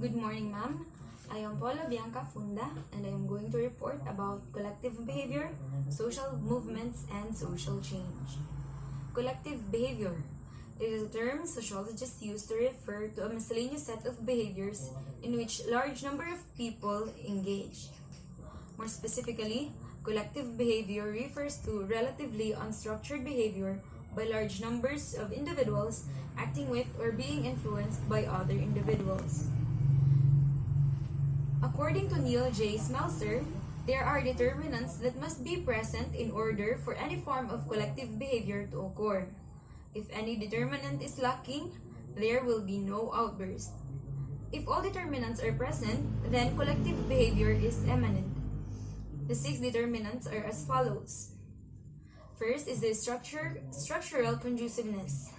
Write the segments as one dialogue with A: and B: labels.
A: Good morning, ma'am. I am Paula Bianca Funda, and I am going to report about collective behavior, social movements, and social change. Collective behavior. It is a term sociologists use to refer to a miscellaneous set of behaviors in which a large number of people engage. More specifically, collective behavior refers to relatively unstructured behavior by large numbers of individuals acting with or being influenced by other individuals. According to Neil J. Smeltzer, there are determinants that must be present in order for any form of collective behavior to occur. If any determinant is lacking, there will be no outburst. If all determinants are present, then collective behavior is imminent. The 6 determinants are as follows. First is the structural conduciveness.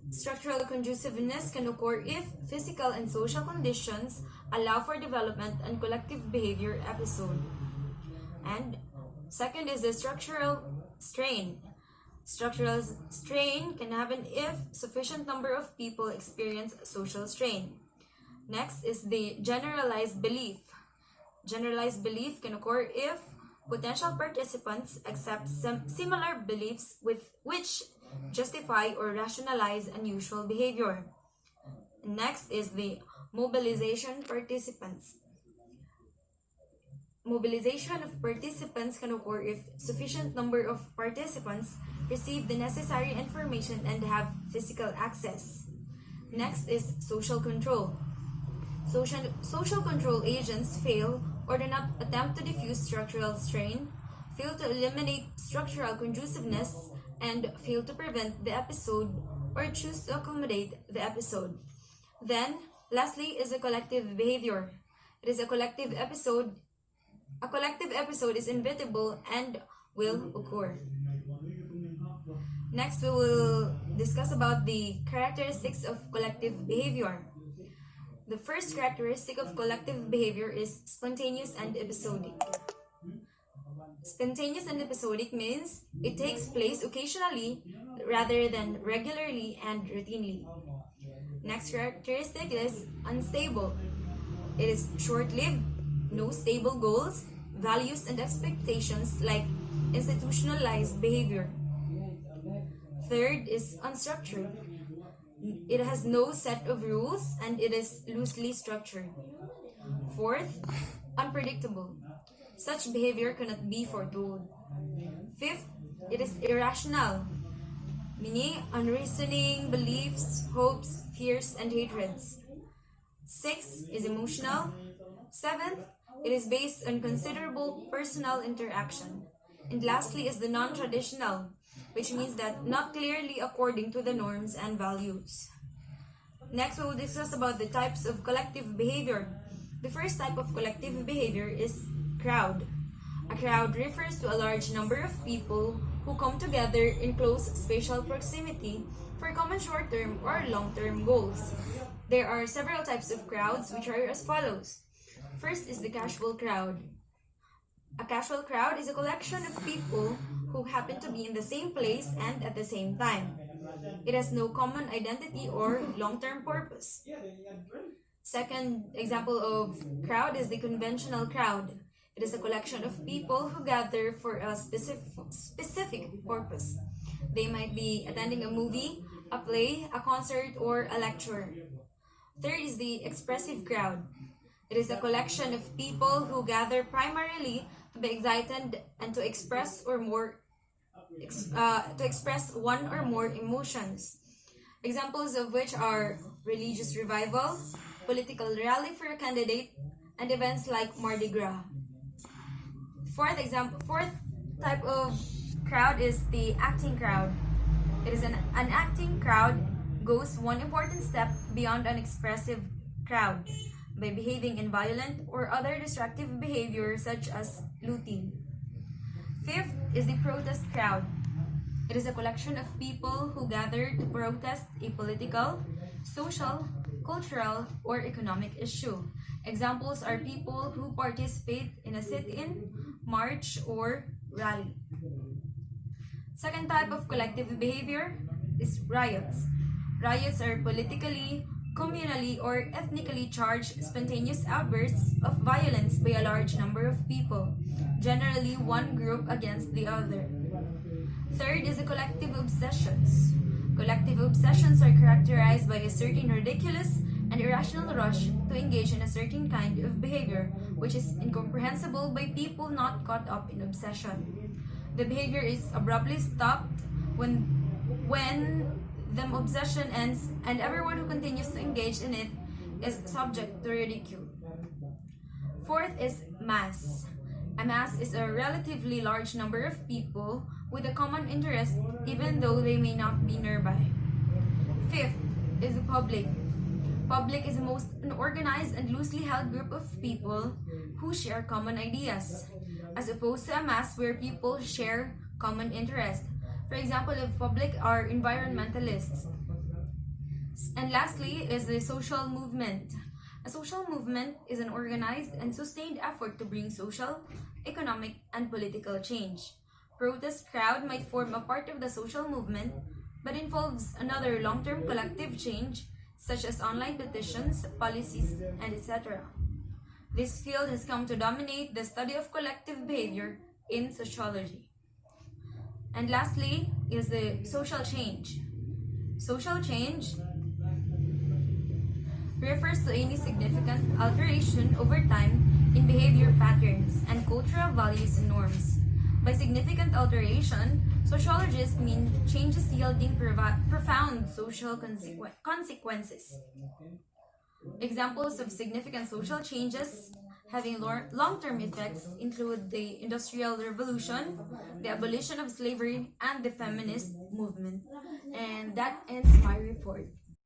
A: Structural conduciveness can occur if physical and social conditions allow for development and collective behavior episode. And second is the structural strain. Structural strain can happen if sufficient number of people experience social strain. Next is the generalized belief. Generalized belief can occur if potential participants accept some similar beliefs with which justify or rationalize unusual behavior. Next is the mobilization participants. Mobilization of participants can occur if sufficient number of participants receive the necessary information and have physical access. Next is social control. Social control agents fail or do not attempt to diffuse structural strain, fail to eliminate structural conduciveness, and fail to prevent the episode or choose to accommodate the episode. Then, lastly is a collective behavior. It is a collective episode. A collective episode is inevitable and will occur. Next, we will discuss about the characteristics of collective behavior. The first characteristic of collective behavior is spontaneous and episodic. Spontaneous and episodic means it takes place occasionally rather than regularly and routinely. Next characteristic is unstable. It is short-lived, no stable goals, values, and expectations like institutionalized behavior. Third is unstructured. It has no set of rules and it is loosely structured. Fourth, unpredictable. Such behavior cannot be foretold. Fifth, it is irrational, meaning unreasoning beliefs, hopes, fears, and hatreds. Sixth is emotional. Seventh, it is based on considerable personal interaction. And lastly is the non-traditional, which means that not clearly according to the norms and values. Next, we will discuss about the types of collective behavior. The first type of collective behavior is crowd. A crowd refers to a large number of people who come together in close spatial proximity for common short-term or long-term goals. There are several types of crowds which are as follows. First is the casual crowd. A casual crowd is a collection of people who happen to be in the same place and at the same time. It has no common identity or long-term purpose. Second example of crowd is the conventional crowd. It is a collection of people who gather for a specific purpose. They might be attending a movie, a play, a concert, or a lecture. Third is the expressive crowd. It is a collection of people who gather primarily to be excited and to express one or more emotions. Examples of which are religious revival, political rally for a candidate, and events like Mardi Gras. Fourth type of crowd is the acting crowd. It is an acting crowd goes one important step beyond an expressive crowd by behaving in violent or other destructive behavior such as looting. Fifth is the protest crowd. It is a collection of people who gather to protest a political, social, cultural, or economic issue. Examples are people who participate in a sit-in, march, or rally. Second type of collective behavior is riots. Riots are politically, communally or ethnically charged spontaneous outbursts of violence by a large number of people, generally one group against the other. Third is the collective obsessions. Collective obsessions are characterized by a certain ridiculous and irrational rush to engage in a certain kind of behavior, which is incomprehensible by people not caught up in obsession. The behavior is abruptly stopped when the obsession ends, and everyone who continues to engage in it is subject to ridicule. Fourth is mass. A mass is a relatively large number of people with a common interest, even though they may not be nearby. Fifth is the public. Public is the most unorganized and loosely held group of people who share common ideas, as opposed to a mass where people share common interest. For example, the public are environmentalists. And lastly is the social movement. A social movement is an organized and sustained effort to bring social, economic, and political change. Protest crowd might form a part of the social movement, but involves another long-term collective change, such as online petitions, policies, and etc. This field has come to dominate the study of collective behavior in sociology. And lastly is the social change. Social change refers to any significant alteration over time in behavior patterns and cultural values and norms. By significant alteration, sociologists mean changes yielding profound social consequences. Examples of significant social changes having long-term effects include the Industrial Revolution, the abolition of slavery, and the feminist movement. And that ends my report.